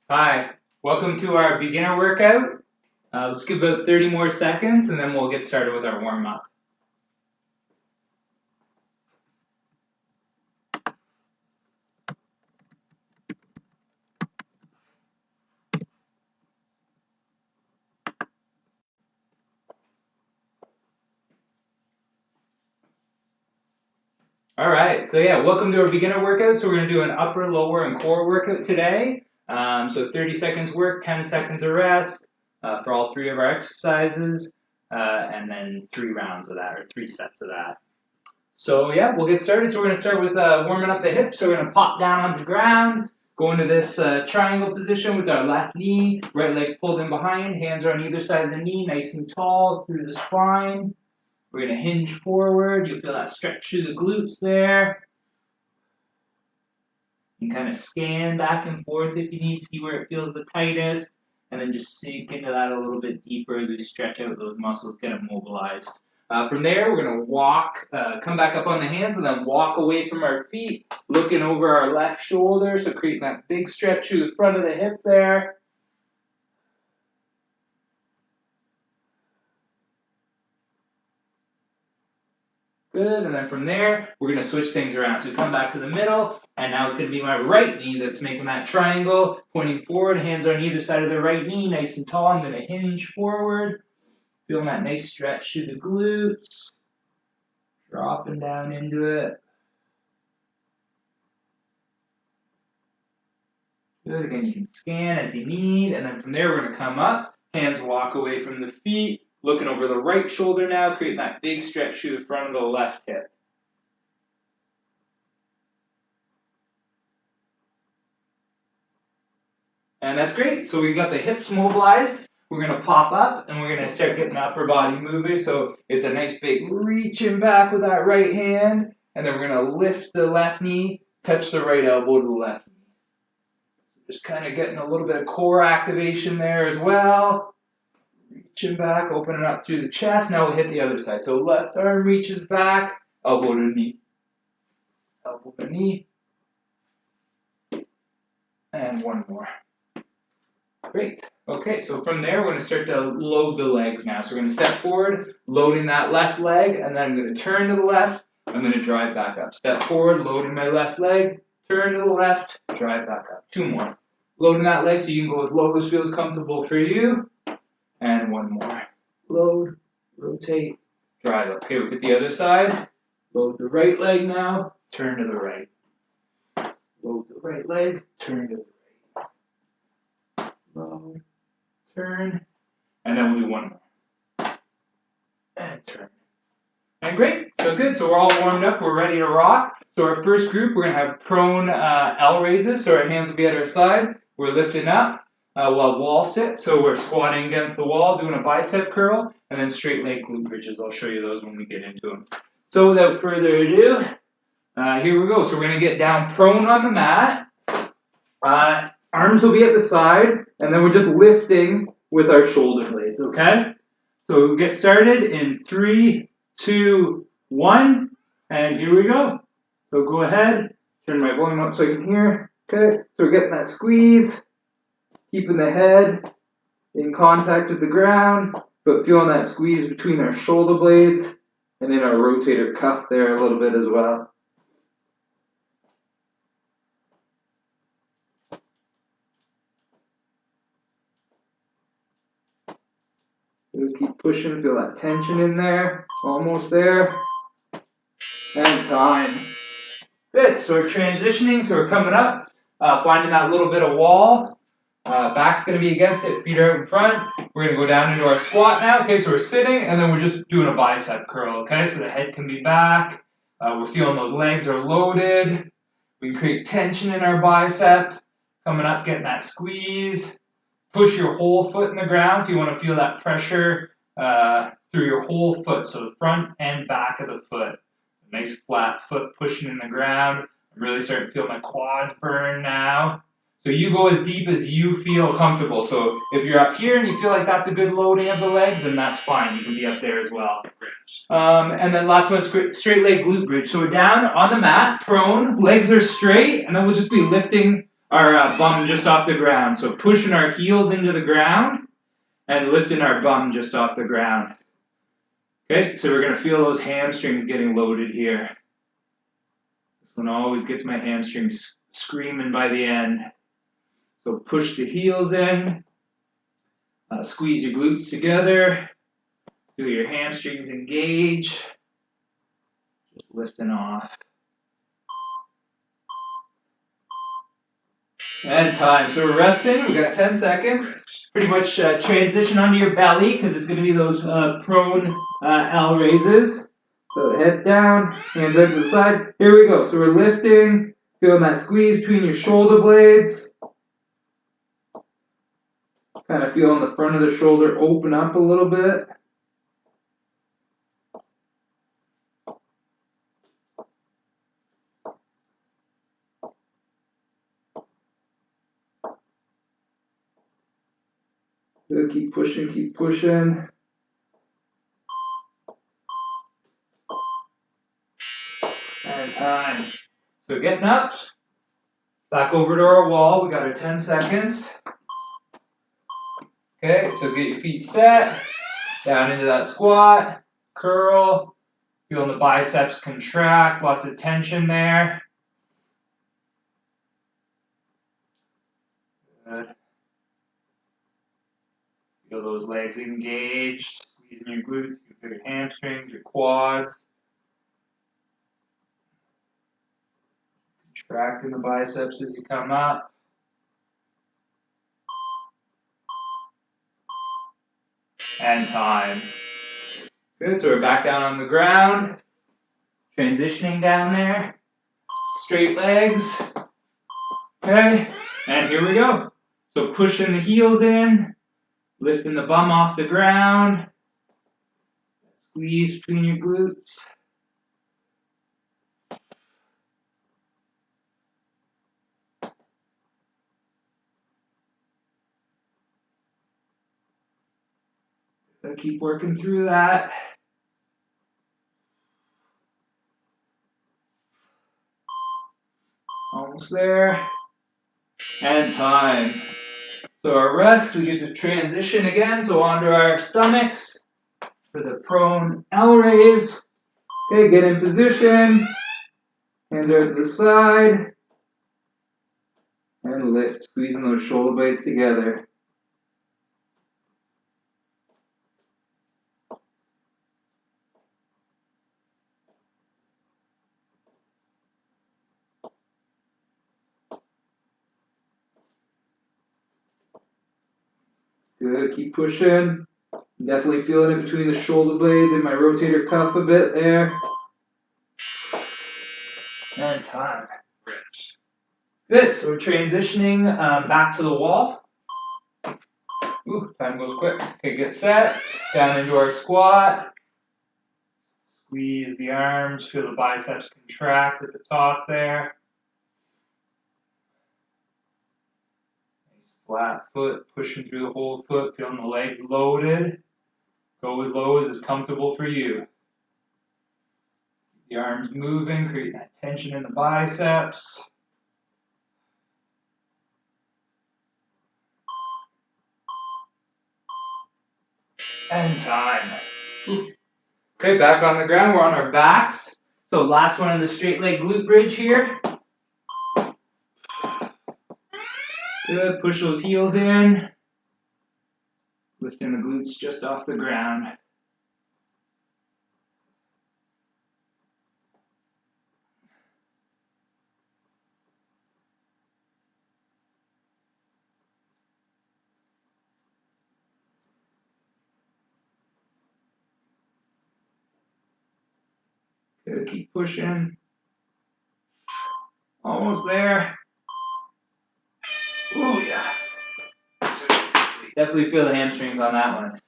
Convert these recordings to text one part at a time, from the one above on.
Hi, welcome to our beginner workout. Let's give about 30 more seconds and then we'll get started with our warm-up. All right, so yeah, welcome to our beginner workout. So we're going to do an upper, lower, and core workout today. So 30 seconds work, 10 seconds of rest for all three of our exercises, and then 3 rounds of that, or 3 sets of that. So yeah, we'll get started. So we're going to start with warming up the hips. So we're going to pop down on the ground, go into this triangle position with our left knee, right leg's pulled in behind, hands are on either side of the knee, nice and tall through the spine. We're going to hinge forward. You'll feel that stretch through the glutes there. You can kind of scan back and forth if you need, see where it feels the tightest, and then just sink into that a little bit deeper as we stretch out those muscles, get them mobilized. From there, we're going to walk, come back up on the hands, and then walk away from our feet, looking over our left shoulder, so creating that big stretch through the front of the hip there. Good, and then from there, we're going to switch things around. So we come back to the middle, and now it's going to be my right knee that's making that triangle, pointing forward, hands on either side of the right knee, nice and tall. I'm going to hinge forward, feeling that nice stretch through the glutes, dropping down into it. Good, again, you can scan as you need, and then from there, we're going to come up, hands walk away from the feet, looking over the right shoulder now, creating that big stretch through the front of the left hip. And that's great. So we've got the hips mobilized. We're going to pop up and we're going to start getting the upper body moving. So it's a nice big reaching back with that right hand. And then we're going to lift the left knee, touch the right elbow to the left knee. Just kind of getting a little bit of core activation there as well. Reaching back, opening up through the chest. Now we'll hit the other side. So left arm reaches back, elbow to knee. Elbow to knee. And one more. Great. Okay, so from there, we're going to start to load the legs now. So we're going to step forward, loading that left leg, and then I'm going to turn to the left. I'm going to drive back up. Step forward, loading my left leg, turn to the left, drive back up. 2 more. Loading that leg so you can go as low as feels comfortable for you. And 1 more. Load, rotate, drive up. Okay, we'll hit the other side. Load the right leg now, turn to the right. Load the right leg, turn to the right. Load, turn, and then we'll do 1 more. And turn. And great, so good. So we're all warmed up, we're ready to rock. So our first group, we're going to have prone L raises. So our hands will be at our side. We're lifting up. We'll have wall sit. So we're squatting against the wall, doing a bicep curl, and then straight leg glute bridges. I'll show you those when we get into them. So without further ado, here we go. So we're going to get down prone on the mat. Arms will be at the side, and then we're just lifting with our shoulder blades, okay? So we'll get started in 3, 2, 1, and here we go. So go ahead, turn my volume up so I can hear. Okay, so we're getting that squeeze, keeping the head in contact with the ground, but feeling that squeeze between our shoulder blades and in our rotator cuff there a little bit as well. We'll keep pushing, feel that tension in there, almost there, and time. Good, so we're transitioning, so we're coming up, finding that little bit of wall, back's going to be against it, feet are out in front, we're going to go down into our squat now, okay, so we're sitting, and then we're just doing a bicep curl, okay, so the head can be back, we're feeling those legs are loaded, we can create tension in our bicep, coming up, getting that squeeze. Push your whole foot in the ground, so you want to feel that pressure through your whole foot, so the front and back of the foot. Nice flat foot pushing in the ground. I'm really starting to feel my quads burn now. So you go as deep as you feel comfortable. So if you're up here and you feel like that's a good loading of the legs, then that's fine. You can be up there as well. And then last one, straight leg glute bridge. So we're down on the mat, prone, legs are straight, and then we'll just be lifting our bum just off the ground. So pushing our heels into the ground and lifting our bum just off the ground. Okay, so we're going to feel those hamstrings getting loaded here. This one always gets my hamstrings screaming by the end. So push the heels in, squeeze your glutes together, feel your hamstrings engage, just lifting off. And time. So we're resting. We got 10 seconds. Pretty much transition onto your belly because it's going to be those prone L raises. So heads down, hands out to the side. Here we go. So we're lifting, feeling that squeeze between your shoulder blades. Kind of feeling the front of the shoulder open up a little bit. Good. Keep pushing, keep pushing. And time. So getting up, back over to our wall. We got our 10 seconds. Okay, so get your feet set, down into that squat, curl, feeling the biceps contract, lots of tension there. Good. Feel those legs engaged, squeezing your glutes, your hamstrings, your quads. Contracting the biceps as you come up. And time. Good, so we're back down on the ground. Transitioning down there. Straight legs. Okay, and here we go. So pushing the heels in, lifting the bum off the ground. Squeeze between your glutes. Keep working through that. Almost there. And time. So our rest, we get to transition again. So onto our stomachs for the prone L raise. Okay, get in position. Hands out to the side. And lift, squeezing those shoulder blades together. Good, keep pushing. Definitely feeling it between the shoulder blades and my rotator cuff a bit there. And time. Good, so we're transitioning back to the wall. Ooh, time goes quick. Okay, get set. Down into our squat. Squeeze the arms, feel the biceps contract at the top there. Nice flat foot, pushing through the whole foot, feeling the legs loaded. Go as low as is comfortable for you. Keep the arms moving, create that tension in the biceps. And time. Ooh. Okay, back on the ground. We're on our backs. So last one on the straight leg glute bridge here. Good. Push those heels in. Lifting the glutes just off the ground. Good. Keep pushing. Almost there. Ooh, yeah. Definitely feel the hamstrings on that one.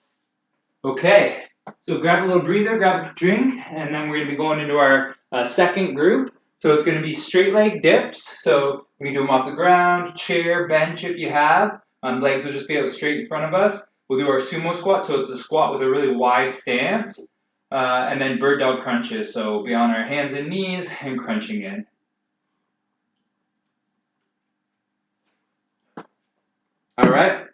Okay, so grab a little breather, grab a drink, and then we're going to be going into our second group. So it's going to be straight leg dips. So we can do them off the ground, chair, bench if you have. Legs will just be out straight in front of us. We'll do our sumo squat. So it's a squat with a really wide stance. And then bird dog crunches. So we'll be on our hands and knees and crunching in. All right.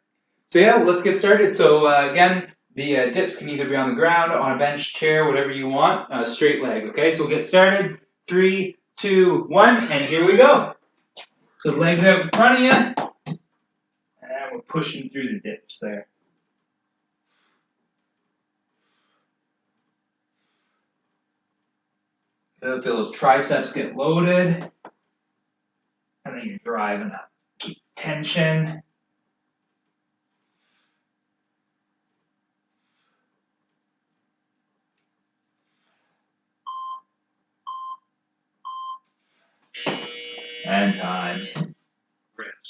So yeah, let's get started. So again, the dips can either be on the ground, on a bench, chair, whatever you want. Straight leg. Okay, so we'll get started. 3, 2, 1, and here we go. So the legs out in front of you, and we're pushing through the dips there. Feel those triceps get loaded, and then you're driving up. Keep tension. And time.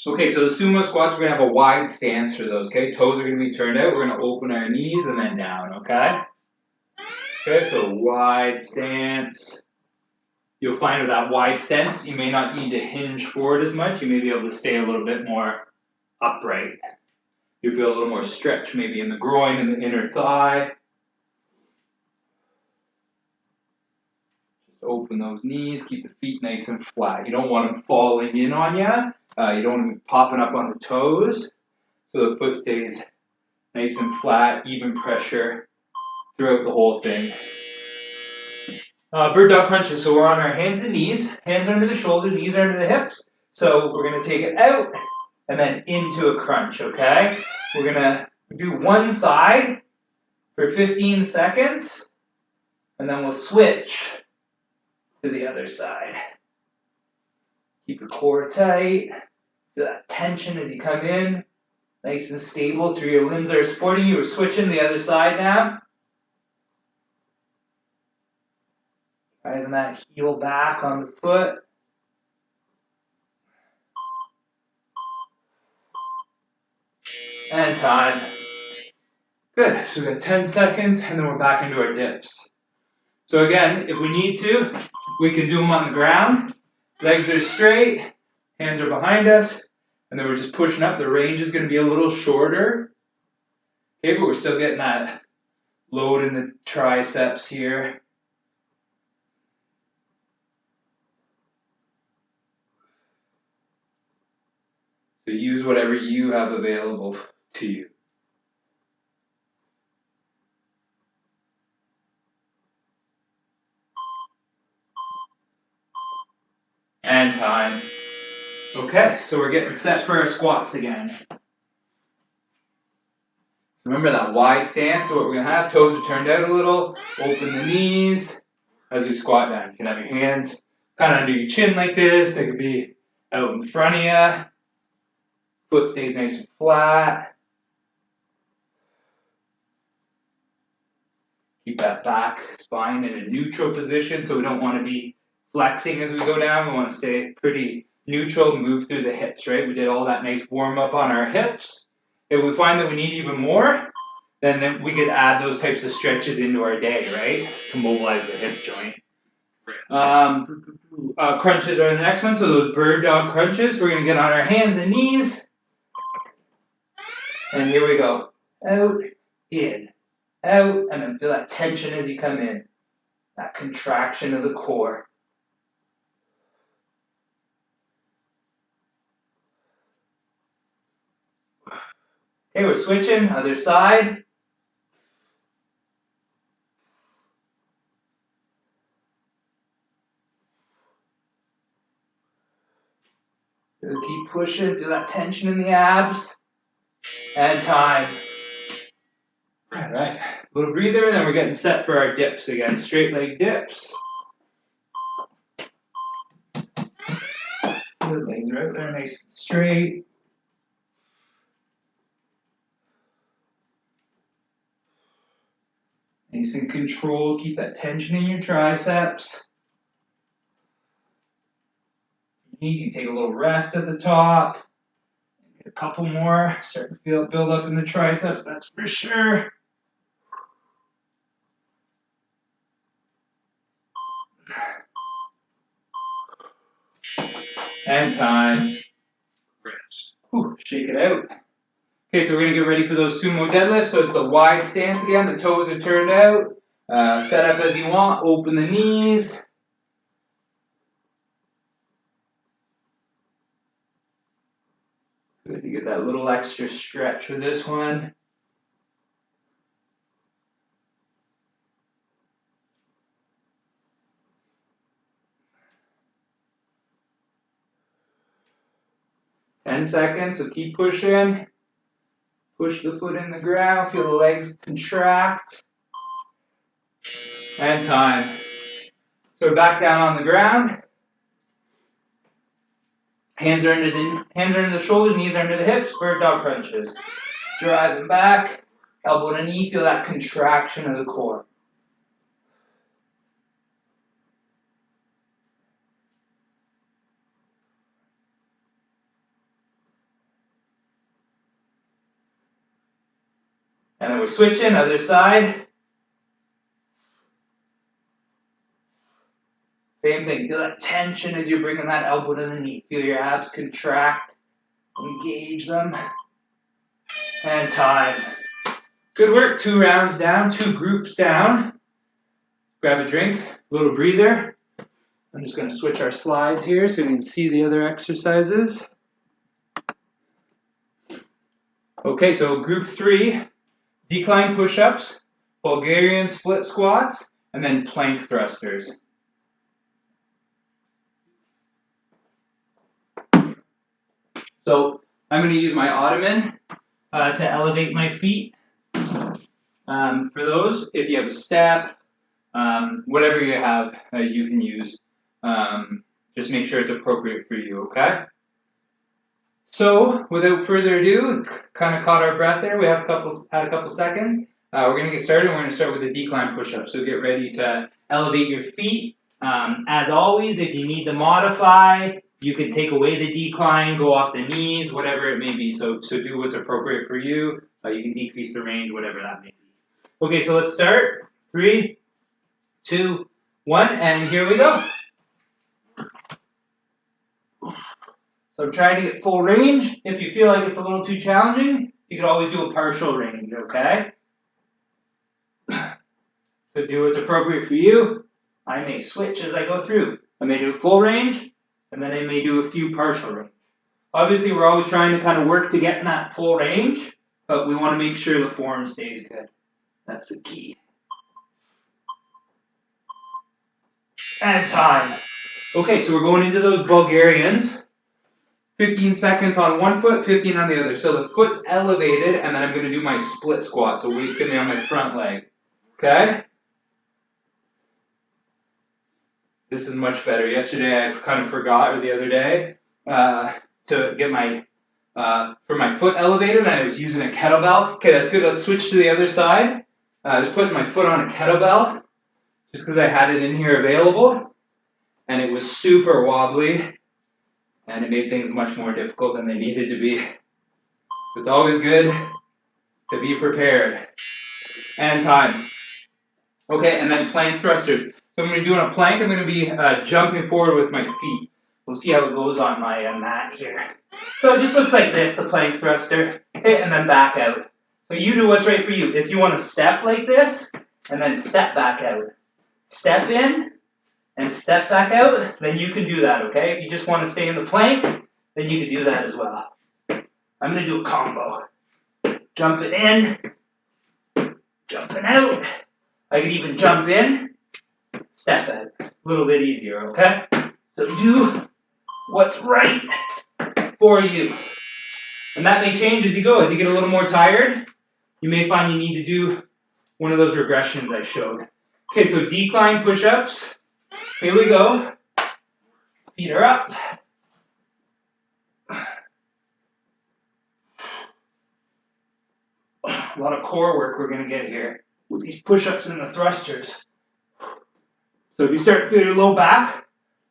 Okay, so the sumo squats, we're going to have a wide stance for those, okay? Toes are going to be turned out. We're going to open our knees and then down, okay? Okay, so wide stance. You'll find with that wide stance, you may not need to hinge forward as much. You may be able to stay a little bit more upright. You feel a little more stretch maybe in the groin and the inner thigh. Just open those knees, keep the feet nice and flat. You don't want them falling in on you. You don't want them popping up on the toes. So the foot stays nice and flat, even pressure throughout the whole thing. Bird dog crunches. So we're on our hands and knees. Hands under the shoulders, knees under the hips. So we're going to take it out and then into a crunch, okay? We're going to do one side for 15 seconds, and then we'll switch to the other side. Keep your core tight. Feel that tension as you come in. Nice and stable through your limbs that are supporting you. We're switching to the other side now. Driving that heel back on the foot. And time. Good. So we've got 10 seconds, and then we're back into our dips. So again, if we need to, we can do them on the ground. Legs are straight, hands are behind us, and then we're just pushing up. The range is going to be a little shorter. Okay, but we're still getting that load in the triceps here. So use whatever you have available to you. And time. Okay, so we're getting set for our squats again. Remember that wide stance, so what we're going to have, toes are turned out a little, open the knees as we squat down. You can have your hands kind of under your chin like this, they could be out in front of you. Foot stays nice and flat. Keep that back spine in a neutral position, so we don't want to be flexing as we go down. We want to stay pretty neutral, move through the hips, right? We did all that nice warm up on our hips. If we find that we need even more, then we could add those types of stretches into our day, right? To mobilize the hip joint. Crunches are the next one. So those bird dog crunches, we're going to get on our hands and knees. And here we go. Out, in, out, and then feel that tension as you come in. That contraction of the core. Okay, we're switching, other side. Keep pushing, feel that tension in the abs. And time. All right, a little breather, and then we're getting set for our dips again. Straight leg dips. The legs are out there, nice and straight. Nice and controlled. Keep that tension in your triceps. You can take a little rest at the top. Get a couple more. Start to feel it build up in the triceps, that's for sure. And time. Whew, shake it out. Okay, so we're going to get ready for those sumo deadlifts. So it's the wide stance again. The toes are turned out. Set up as you want, open the knees. Good, you get that little extra stretch for this one. Ten seconds, so keep pushing. Push the foot in the ground, feel the legs contract. And time. So back down on the ground. Hands are under the shoulders, knees are under the hips, bird dog crunches. Drive them back, elbow to knee, feel that contraction of the core. And then we're switching, other side. Same thing, feel that tension as you're bringing that elbow to the knee. Feel your abs contract, engage them. And time. Good work, 2 rounds down, 2 groups down. Grab a drink, a little breather. I'm just going to switch our slides here so we can see the other exercises. Okay, so group 3, decline push-ups, Bulgarian split squats, and then plank thrusters. So I'm going to use my ottoman to elevate my feet. For those, if you have a step, whatever you have, you can use. Just make sure it's appropriate for you, okay? So, without further ado, kind of caught our breath there. We have had a couple seconds. We're going to get started. We're going to start with the decline push-up. So get ready to elevate your feet. As always, if you need to modify, you can take away the decline, go off the knees, whatever it may be. So do what's appropriate for you. You can decrease the range, whatever that may be. Okay, so let's start. 3, 2, 1, and here we go. So I'm trying to get full range. If you feel like it's a little too challenging, you can always do a partial range, okay? So do what's appropriate for you. I may switch as I go through. I may do full range, and then I may do a few partial range. Obviously, we're always trying to kind of work to get in that full range, but we want to make sure the form stays good. That's the key. And time. Okay, so we're going into those Bulgarians. 15 seconds on one foot, 15 on the other. So the foot's elevated, and then I'm going to do my split squat. So weight's going to be on my front leg. Okay? This is much better. Yesterday I kind of forgot, or the other day, to get for my foot elevated, and I was using a kettlebell. Okay, that's good. Let's switch to the other side. I was putting my foot on a kettlebell just because I had it in here available, and it was super wobbly, and it made things much more difficult than they needed to be. So it's always good to be prepared. And time. Okay, and then plank thrusters. So I'm going to do on a plank, I'm going to be jumping forward with my feet. We'll see how it goes on my mat here. So it just looks like this, the plank thruster. Okay, and then back out. So you do what's right for you. If you want to step like this, and then step back out. Step in, and step back out, then you can do that, okay? If you just want to stay in the plank, then you can do that as well. I'm going to do a combo. Jumping in, jumping out. I could even jump in, step out. A little bit easier, okay? So do what's right for you. And that may change as you go. As you get a little more tired, you may find you need to do one of those regressions I showed. Okay, so decline push-ups. Here we go. Feet are up. A lot of core work we're going to get here with these push-ups and the thrusters. So if you start feeling low back,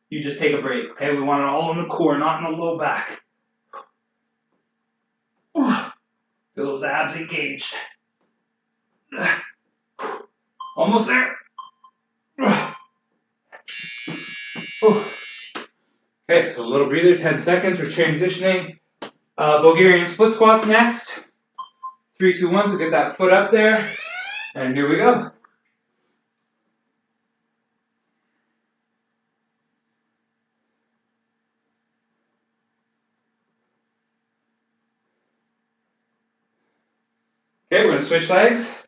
you just take a break, okay? We want it all in the core, not in the low back. Feel those abs engaged. Almost there. Okay, so a little breather, 10 seconds. We're transitioning. Bulgarian split squats next. 3, 2, 1, so get that foot up there. And here we go. Okay, we're going to switch legs.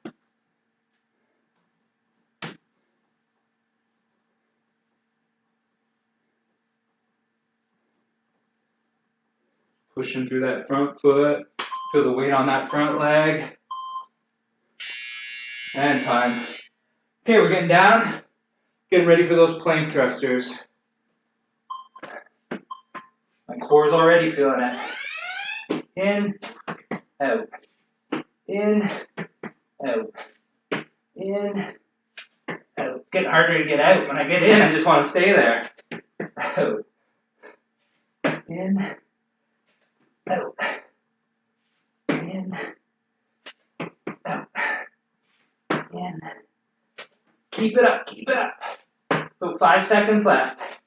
Pushing through that front foot. Feel the weight on that front leg. And time. Okay, we're getting down. Getting ready for those plank thrusters. My core is already feeling it. In, out. In, out. In, out. It's getting harder to get out. When I get in, I just want to stay there. Out. In, out. In, out. In. Keep it up, keep it up. About 5 seconds left.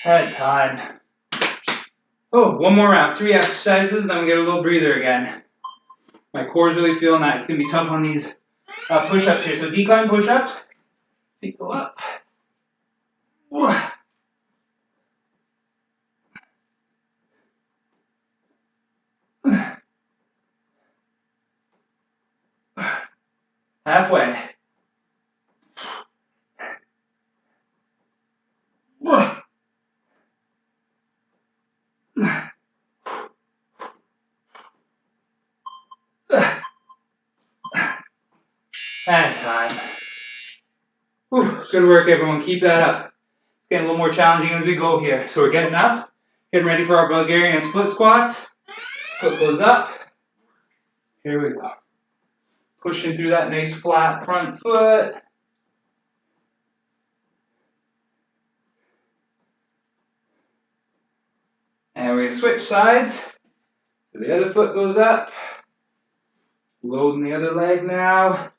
That time. Oh, one more round. 3 exercises, then we get a little breather again. My core's really feeling that. It's going to be tough on these push-ups here. So decline push-ups. Feet go up. Halfway. And time. Whew, good work, everyone. Keep that up. It's getting a little more challenging as we go here. So we're getting up, getting ready for our Bulgarian split squats. Foot goes up. Here we go. Pushing through that nice flat front foot. And we're going to switch sides. So the other foot goes up. Loading the other leg now.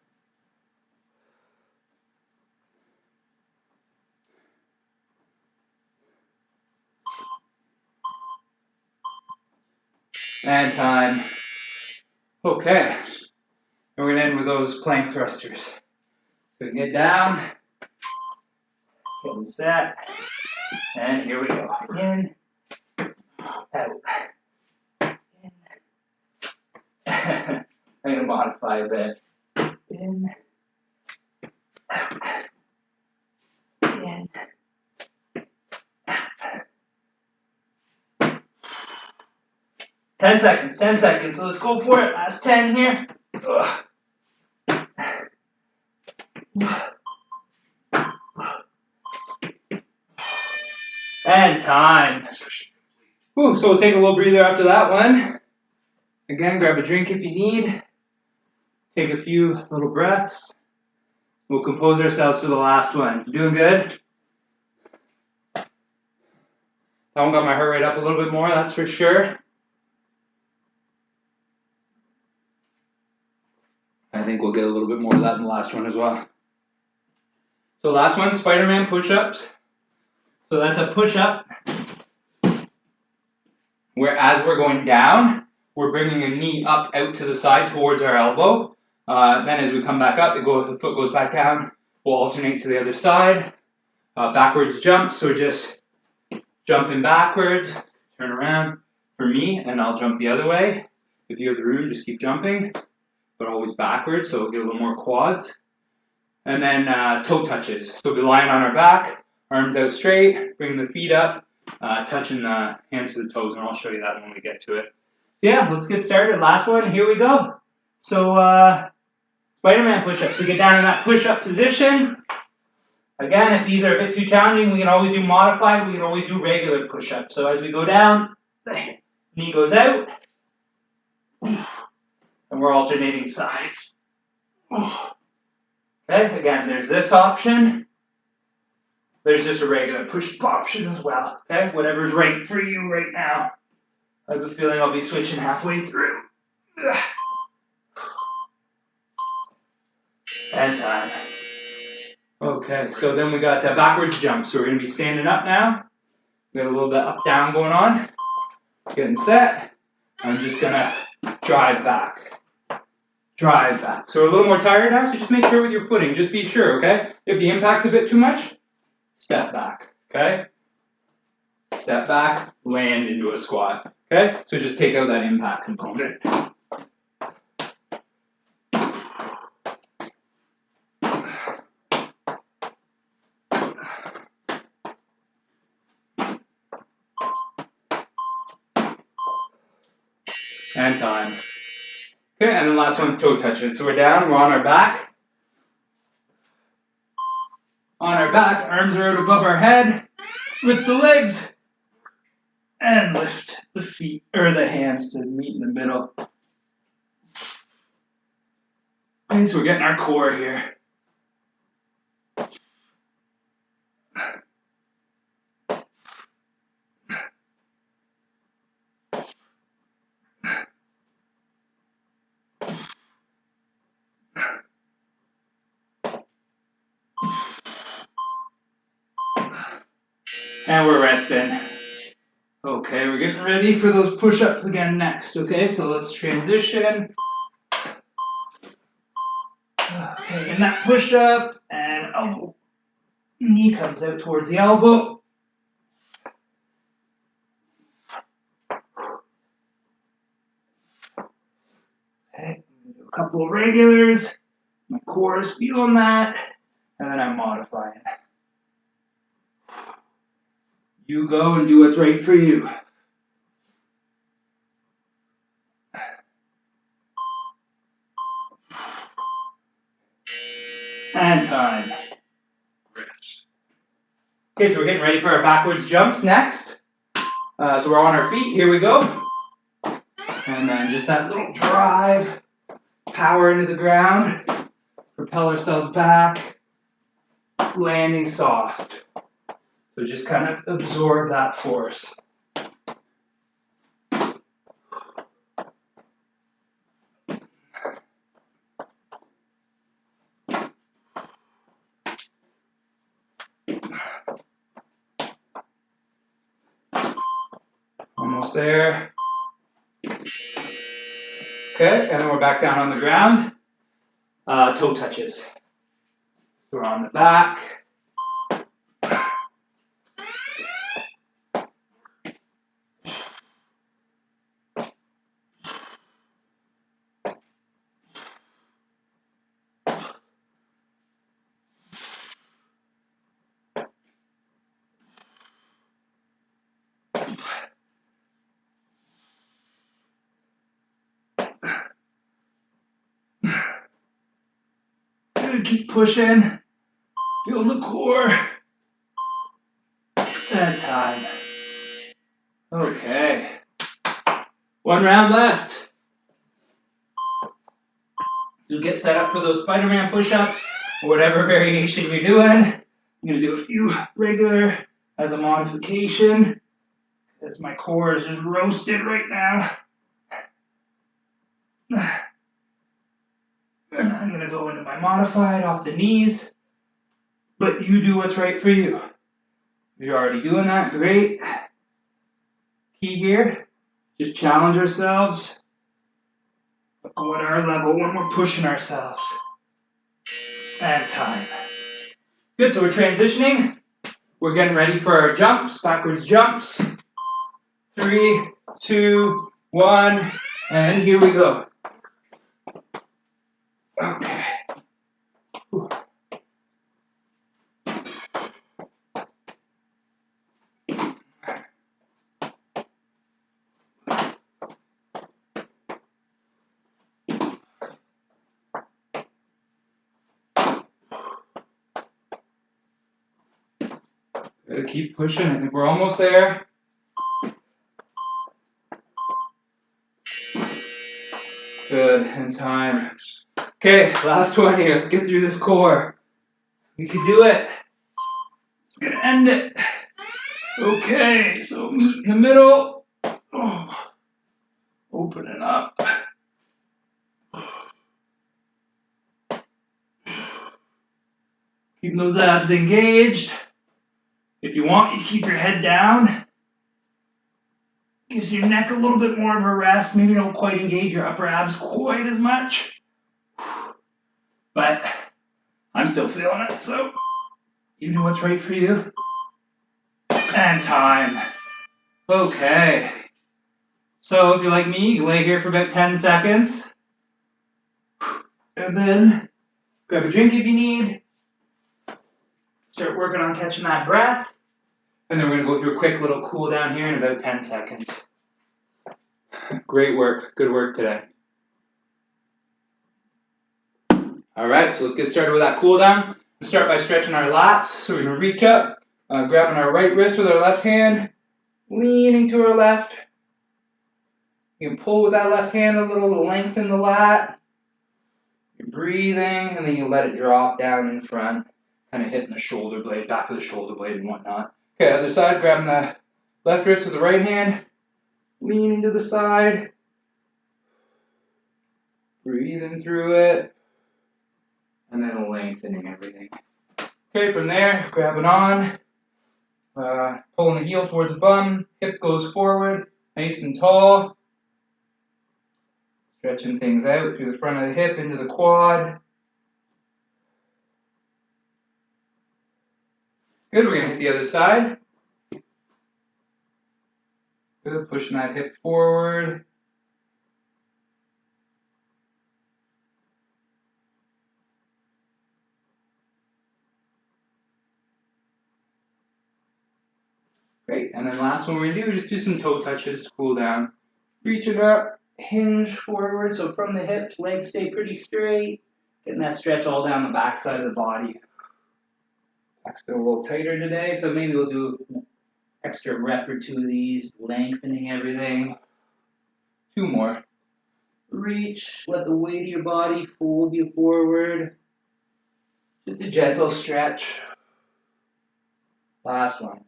And time. Okay. And we're going to end with those plank thrusters. So we can get down. Getting set. And here we go. In. Out. In. I'm going to modify a bit. In. Out. In. Out. 10 seconds, 10 seconds. So let's go for it. Last 10 here. And time. Ooh, so we'll take a little breather after that one. Again, grab a drink if you need. Take a few little breaths. We'll compose ourselves for the last one. You doing good? That one got my heart rate up a little bit more, that's for sure. I think we'll get a little bit more of that in the last one as well. So last one, Spiderman Push-Ups. So that's a push-up where as we're going down, we're bringing a knee up out to the side towards our elbow. Then as we come back up, the foot goes back down. We'll alternate to the other side. Backwards jump, so just jumping backwards, turn around for me, and I'll jump the other way. If you have the room, just keep jumping, but always backwards, so we'll get a little more quads. And then toe touches. So we'll be lying on our back, arms out straight, bringing the feet up, touching the hands to the toes, and I'll show you that when we get to it. So yeah, let's get started. Last one, here we go. So Spiderman push-ups. So get down in that push-up position. Again, if these are a bit too challenging, we can always do modified, we can always do regular push-ups. So as we go down, the knee goes out, and we're alternating sides. Okay, again, there's this option. There's just a regular push-up option as well. Okay, whatever's right for you right now. I have a feeling I'll be switching halfway through. And time. Okay, so then we got backwards jump. So we're going to be standing up now. We got a little bit up-down going on. Getting set. I'm just going to drive back. Drive back. So we're a little more tired now, so just make sure with your footing. Just be sure, okay? If the impact's a bit too much, step back, okay? Step back, land into a squat. Okay, so just take out that impact component. And time. Okay, and then last one's toe touches. So we're down, we're on our back. On our back, arms are out above our head. Lift the legs. And lift the feet, or the hands to meet in the middle. Okay, so we're getting our core here. And we're resting. Okay, we're getting ready for those push-ups again next. Okay, so let's transition. Okay, in that push-up, and elbow, knee comes out towards the elbow. Okay, do a couple of regulars. My core is feeling that, and then I'm modifying. You go and do what's right for you. And time. Okay, so we're getting ready for our backwards jumps next. So we're on our feet, here we go. And then just that little drive, power into the ground, propel ourselves back, landing soft. So just kind of absorb that force. Almost there. Okay, and then we're back down on the ground. Toe touches. So we're on the back. Good, keep pushing. Feel the core. And time. Okay. One round left. You'll get set up for those Spiderman push-ups, or whatever variation you're doing. I'm going to do a few regular as a modification, as my core is just roasted right now. And I'm going to go into my modified off the knees, but you do what's right for you. If you're already doing that, great. Key here, just challenge ourselves. Go at our level when we're pushing ourselves. And time. Good, so we're transitioning. We're getting ready for our jumps, backwards jumps. 3, 2, 1, and here we go. Okay. Whew. Gotta keep pushing. I think we're almost there. Good, and time. Okay, last one here. Let's get through this core. We can do it. It's gonna end it. Okay, so meet in the middle. Oh. Open it up. Keep those abs engaged. If you want, you keep your head down. Gives your neck a little bit more of a rest. Maybe don't quite engage your upper abs quite as much. But I'm still feeling it, so you do what's right for you. And time. Okay. So if you're like me, you lay here for about 10 seconds. And then grab a drink if you need. Start working on catching that breath. And then we're going to go through a quick little cool down here in about 10 seconds. Great work. Good work today. All right, so let's get started with that cool down. We'll start by stretching our lats. So we're going to reach up, grabbing our right wrist with our left hand, leaning to our left. You can pull with that left hand a little to lengthen the lat. You're breathing, and then you let it drop down in front, kind of hitting the shoulder blade, back to the shoulder blade and whatnot. Okay, other side, grabbing the left wrist with the right hand, leaning to the side, breathing through it, and then lengthening everything. Okay, from there, grabbing on, pulling the heel towards the bum, hip goes forward, nice and tall. Stretching things out through the front of the hip into the quad. Good, we're going to hit the other side. Good, pushing that hip forward. Great, and then last one we're going to do is just do some toe touches to cool down. Reaching up, hinge forward, so from the hips, legs stay pretty straight. Getting that stretch all down the back side of the body. Back's been a little tighter today, so maybe we'll do an extra rep or two of these, lengthening everything. 2 more. Reach, let the weight of your body fold you forward. Just a gentle stretch. Last one.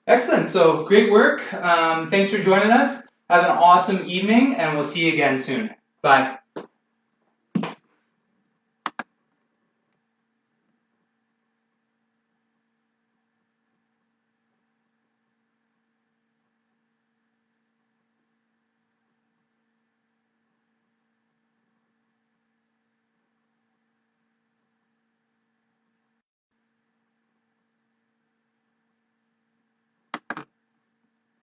Excellent, so great work. Thanks for joining us. Have an awesome evening, and we'll see you again soon. Bye.